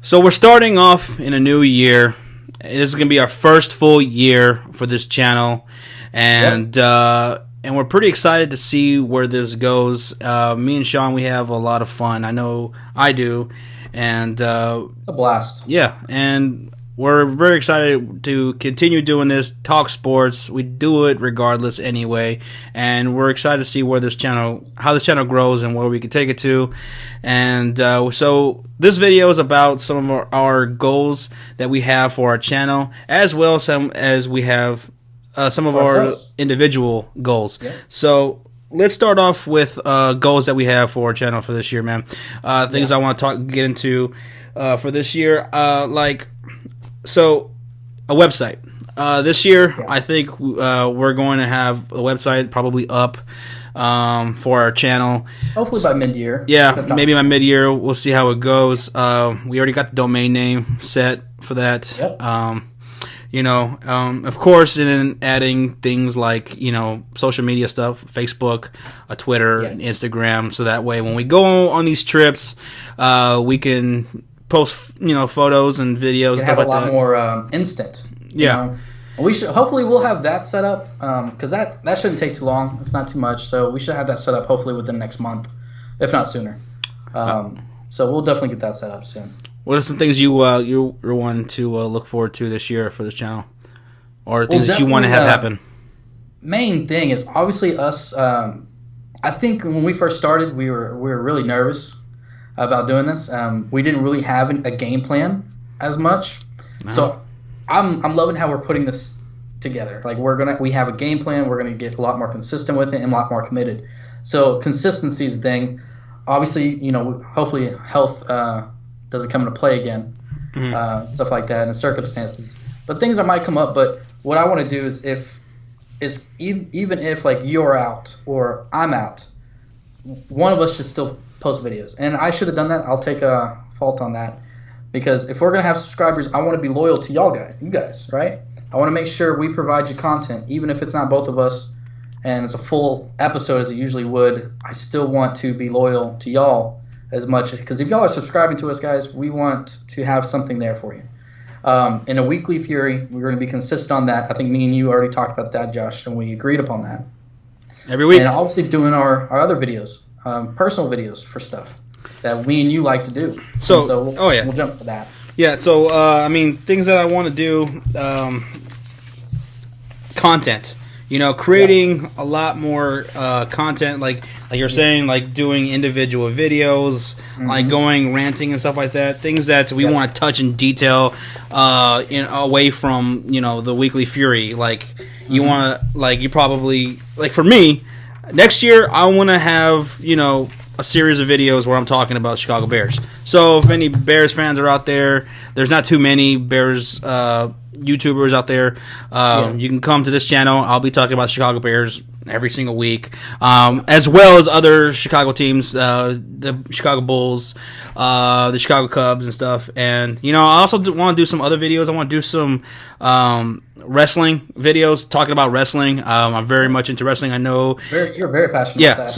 So we're starting off in a new year. This is going to be our first full year for this channel, and we're pretty excited to see where this goes. Me and Sean, we have a lot of fun. I know I do, and it's a blast. Yeah, and we're very excited to continue doing this, talk sports. We do it regardless anyway, and we're excited to see how this channel grows and where we can take it to. And so this video is about some of our goals that we have for our channel, as well as we have some of our individual goals. Yeah. So let's start off with goals that we have for our channel for this year, man. Things I want to get into for this year, So, a website. This year, I think we're going to have a website probably up for our channel. Hopefully by mid-year. Yeah, maybe by mid-year. We'll see how it goes. We already got the domain name set for that. Yep. Of course, and then adding things like, social media stuff, Facebook, Twitter, and Instagram. So that way, when we go on these trips, we can post photos and videos and stuff like that. Have a lot more instant. We should hopefully we'll have that set up because that shouldn't take too long. It's not too much, so we should have that set up hopefully within the next month, if not sooner. So we'll definitely get that set up soon. What are some things you're wanting to look forward to this year for this channel, or things that you want to have happen? Main thing is obviously us. I think when we first started, we were really nervous about doing this. We didn't really have a game plan as much. No. So I'm loving how we're putting this together. Like we have a game plan. We're gonna get a lot more consistent with it and a lot more committed. So consistency is the thing. Obviously, hopefully health doesn't come into play again, stuff like that, and circumstances. But things that might come up. But what I want to do is even if like you're out or I'm out, one of us should still post videos. And I should have done that. I'll take a fault on that, because if we're gonna have subscribers, I want to be loyal to you guys, right? I want to make sure we provide you content, even if it's not both of us and it's a full episode as it usually would. I still want to be loyal to y'all as much, because if y'all are subscribing to us, guys, we want to have something there for you. In a weekly Fury, we're going to be consistent on that. I think me and you already talked about that, Josh, and we agreed upon that. Every week. And obviously doing our other videos, personal videos for stuff that we and you like to do. So we'll jump to that. Yeah, so, things that I want to do, content. Creating a lot more content, like you're saying, like doing individual videos, like going ranting and stuff like that. Things that we want to touch in detail, away from the weekly Fury. Like you want to, you probably for me, next year I want to have a series of videos where I'm talking about Chicago Bears. So if any Bears fans are out there, there's not too many Bears YouTubers out there. You can come to this channel. I'll be talking about Chicago Bears every single week, as well as other Chicago teams, the Chicago Bulls, the Chicago Cubs and stuff. And I also want to do some other videos. I want to do some wrestling videos, talking about wrestling. I'm very much into wrestling. I know you're very passionate about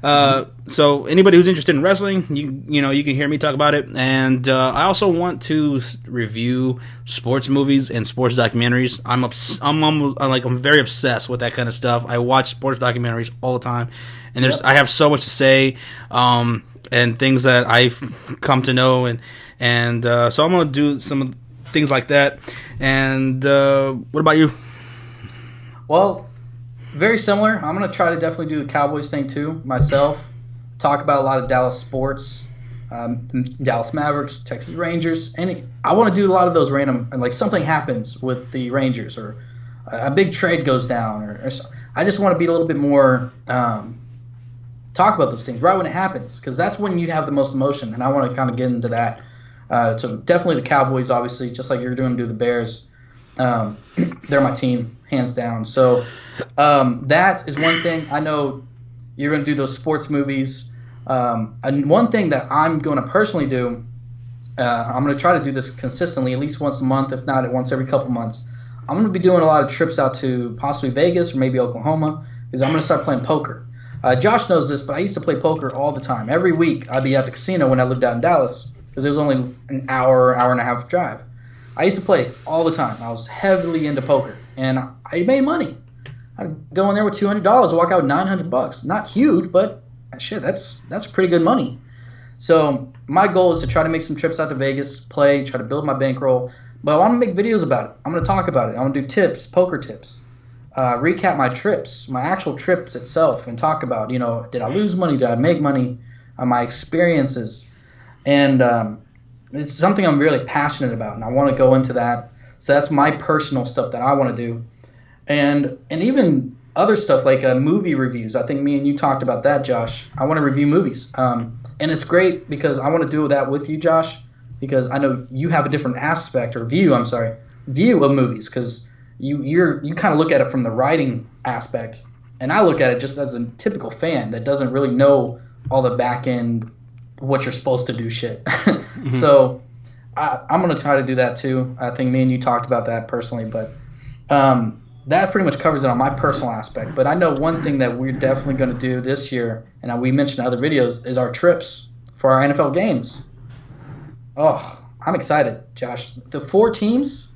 that. So anybody who's interested in wrestling, you can hear me talk about it. And I also want to review sports movies and sports documentaries. I'm very obsessed with that kind of stuff. I watch sports documentaries all the time, and I have so much to say, and things that I've come to know, and so I'm gonna do some things like that. And what about you? Well, very similar. I'm gonna try to definitely do the Cowboys thing too myself. Talk about a lot of Dallas sports, Dallas Mavericks, Texas Rangers, and I want to do a lot of those random, like something happens with the Rangers or a big trade goes down, or I just want to be a little bit more talk about those things right when it happens, because that's when you have the most emotion, and I want to kind of get into that. So definitely the Cowboys, obviously, just like you're doing to the Bears. They're my team, hands down. So that is one thing. I know you're going to do those sports movies. And one thing that I'm going to personally do, I'm going to try to do this consistently, at least once a month, if not once every couple months. I'm going to be doing a lot of trips out to possibly Vegas or maybe Oklahoma, because I'm going to start playing poker. Josh knows this, but I used to play poker all the time. Every week I'd be at the casino when I lived out in Dallas. because it was only an hour, hour and a half drive. I used to play all the time. I was heavily into poker, and I made money. I'd go in there with $200, walk out with $900. Not huge, but shit, that's pretty good money. So my goal is to try to make some trips out to Vegas, play, try to build my bankroll. But I want to make videos about it. I'm going to talk about it. I want to do tips, poker tips, recap my trips, my actual trips itself, and talk about, did I lose money? Did I make money? My experiences. And it's something I'm really passionate about, and I want to go into that. So that's my personal stuff that I want to do. And even other stuff like movie reviews. I think me and you talked about that, Josh. I want to review movies. And it's great because I want to do that with you, Josh, because I know you have a different view of movies, because you kind of look at it from the writing aspect, and I look at it just as a typical fan that doesn't really know all the back end, what you're supposed to do shit. Mm-hmm. So I'm going to try to do that too. I think me and you talked about that personally, but that pretty much covers it on my personal aspect. But I know one thing that we're definitely going to do this year, and we mentioned in other videos, is our trips for our NFL games. Oh, I'm excited, Josh. The 4 teams.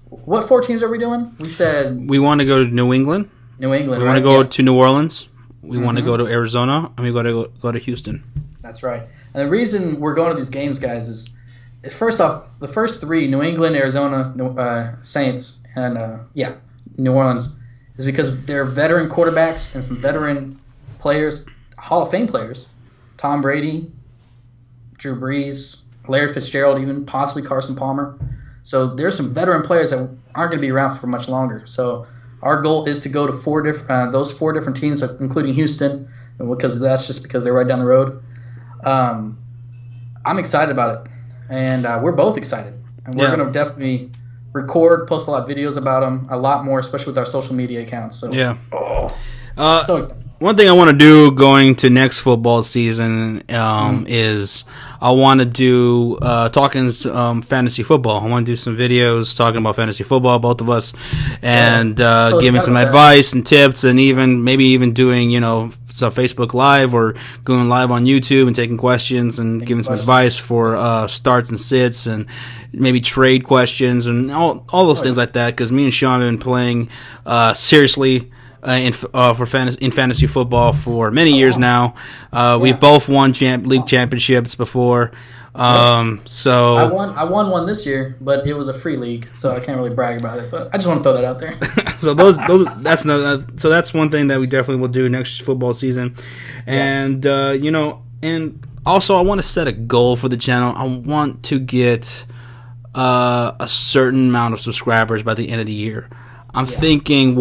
What 4 teams are we doing? We said we want to go to New England. New England. We want to go to New Orleans. We want to go to Arizona, and we got to go to Houston. That's right. And the reason we're going to these games, guys, is first off, the first 3, New England, Arizona, Saints, and New Orleans, is because they're veteran quarterbacks and some veteran players, Hall of Fame players. Tom Brady, Drew Brees, Larry Fitzgerald, even possibly Carson Palmer. So there's some veteran players that aren't going to be around for much longer. So our goal is to go to those 4 different teams, including Houston, because they're right down the road. I'm excited about it, and we're both excited. And we're going to definitely record, post a lot of videos about them, a lot more, especially with our social media accounts. So so excited. One thing I want to do going to next football season is I want to do talking fantasy football. I want to do some videos talking about fantasy football, both of us, and giving some advice and tips, and maybe even doing some Facebook Live or going live on YouTube and taking questions and giving some advice for starts and sits and maybe trade questions and all those things like that. Because me and Sean have been playing seriously in fantasy football for many years now. We've both won league championships before. So I won one this year, but it was a free league, so I can't really brag about it. But I just want to throw that out there. So that's one thing that we definitely will do next football season, and and also I want to set a goal for the channel. I want to get a certain amount of subscribers by the end of the year. I'm thinking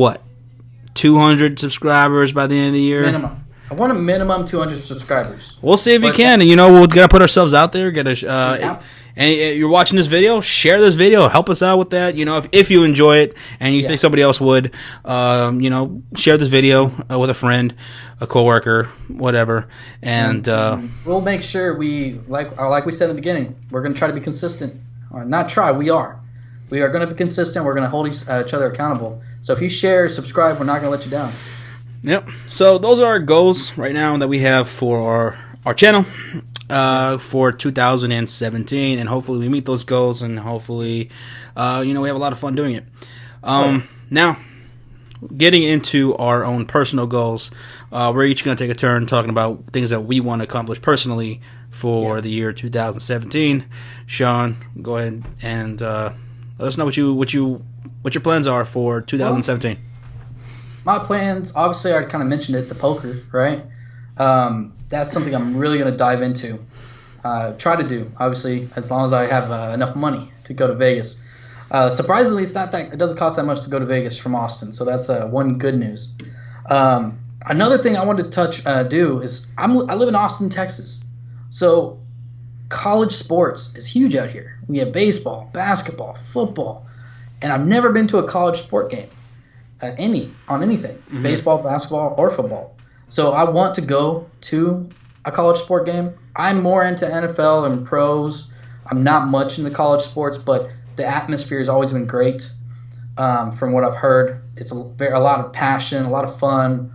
200 subscribers by the end of the year. Minimum. I want a minimum 200 subscribers. We'll see if we can. And, we'll gotta put ourselves out there. And you're watching this video, share this video. Help us out with that. If you enjoy it and you think somebody else would, share this video with a friend, a coworker, whatever. And we'll make sure we, like we said in the beginning, we're going to try to be consistent. Not try, we are. We are going to be consistent. We're going to hold each other accountable. So if you share, subscribe, we're not going to let you down. Yep. So those are our goals right now that we have for our channel for 2017, and hopefully we meet those goals, and hopefully we have a lot of fun doing it. Now, getting into our own personal goals, we're each going to take a turn talking about things that we want to accomplish personally for the year 2017. Sean, go ahead and let us know what your plans are for 2017. My plans, obviously, I kind of mentioned it, the poker, right? That's something I'm really going to dive into. Try to do, obviously, as long as I have enough money to go to Vegas. Surprisingly, it doesn't cost that much to go to Vegas from Austin, so that's one good news. Another thing I wanted to do is I live in Austin, Texas, so college sports is huge out here. We have baseball, basketball, football, and I've never been to a college sport game. On anything, baseball, basketball, or football. So I want to go to a college sport game. I'm more into NFL and pros. I'm not much into college sports, but the atmosphere has always been great. From what I've heard, it's a lot of passion, a lot of fun,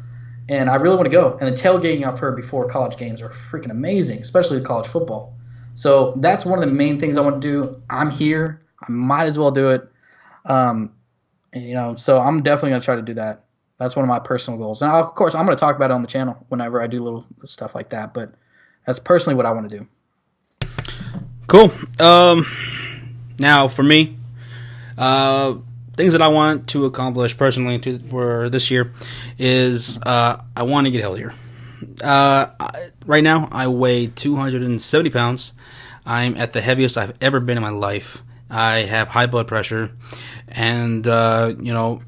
and I really want to go. And the tailgating I've heard before college games are freaking amazing, especially with college football. So that's one of the main things I want to do. I'm here. I might as well do it. So I'm definitely going to try to do that. That's one of my personal goals. And of course, I'm going to talk about it on the channel whenever I do little stuff like that. But that's personally what I want to do. Cool. Now, for me, things that I want to accomplish personally for this year is I want to get healthier. Right now, I weigh 270 pounds. I'm at the heaviest I've ever been in my life. I have high blood pressure, and I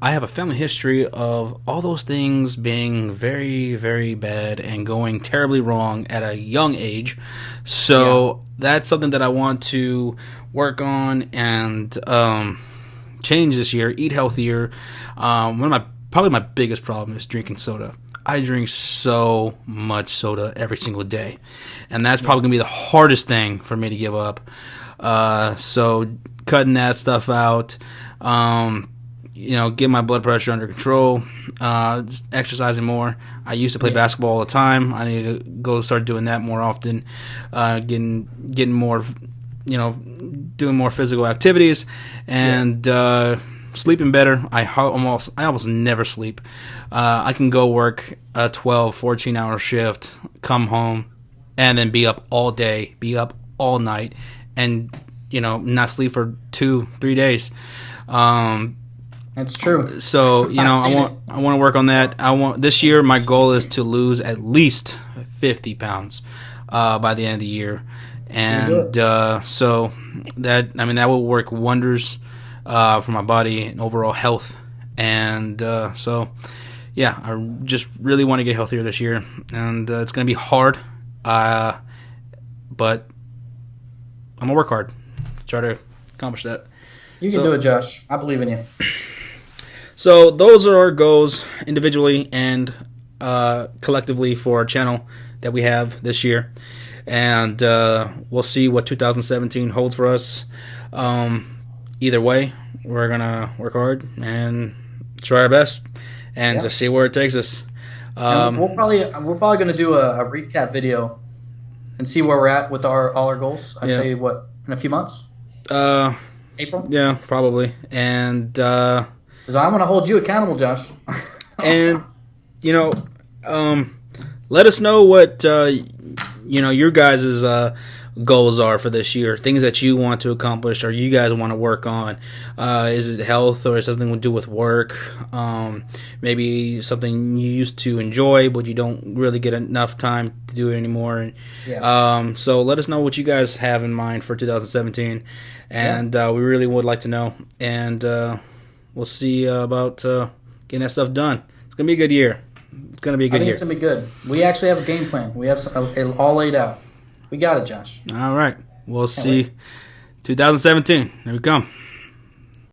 have a family history of all those things being very, very bad and going terribly wrong at a young age. So that's something that I want to work on and change this year. Eat healthier. Probably my biggest problem is drinking soda. I drink so much soda every single day, and that's probably gonna be the hardest thing for me to give up. So cutting that stuff out, get my blood pressure under control, just exercising more. I used to play basketball all the time. I need to go start doing that more often, getting more, doing more physical activities, and sleeping better. I almost never sleep. I can go work a 12, 14-hour shift, come home, and then be up all day, be up all night, and not sleep for 2-3 days. That's true. So I want to work on that. This year my goal is to lose at least 50 pounds by the end of the year, and so that will work wonders for my body and overall health. And I just really want to get healthier this year, and it's going to be hard, but I'm gonna work hard to try to accomplish that. You can do it, Josh. I believe in you. So those are our goals individually and collectively for our channel that we have this year, and we'll see what 2017 holds for us. Either way, we're gonna work hard and try our best and just see where it takes us. We're probably gonna do a recap video and see where we're at with all our goals. I say what, in a few months? April? Yeah, probably. And because I'm gonna hold you accountable, Josh. And let us know what your guys' goals are for this year, things that you want to accomplish or you guys want to work on. Is it health, or is it something to do with work? Maybe something you used to enjoy but you don't really get enough time to do it anymore. So let us know what you guys have in mind for 2017, and we really would like to know, and we'll see about getting that stuff done. It's gonna be a good year. It's gonna be a good year. It's gonna be good. We actually have a game plan. We have it all laid out. We got it, Josh. All right. We'll see. 2017. Here we come.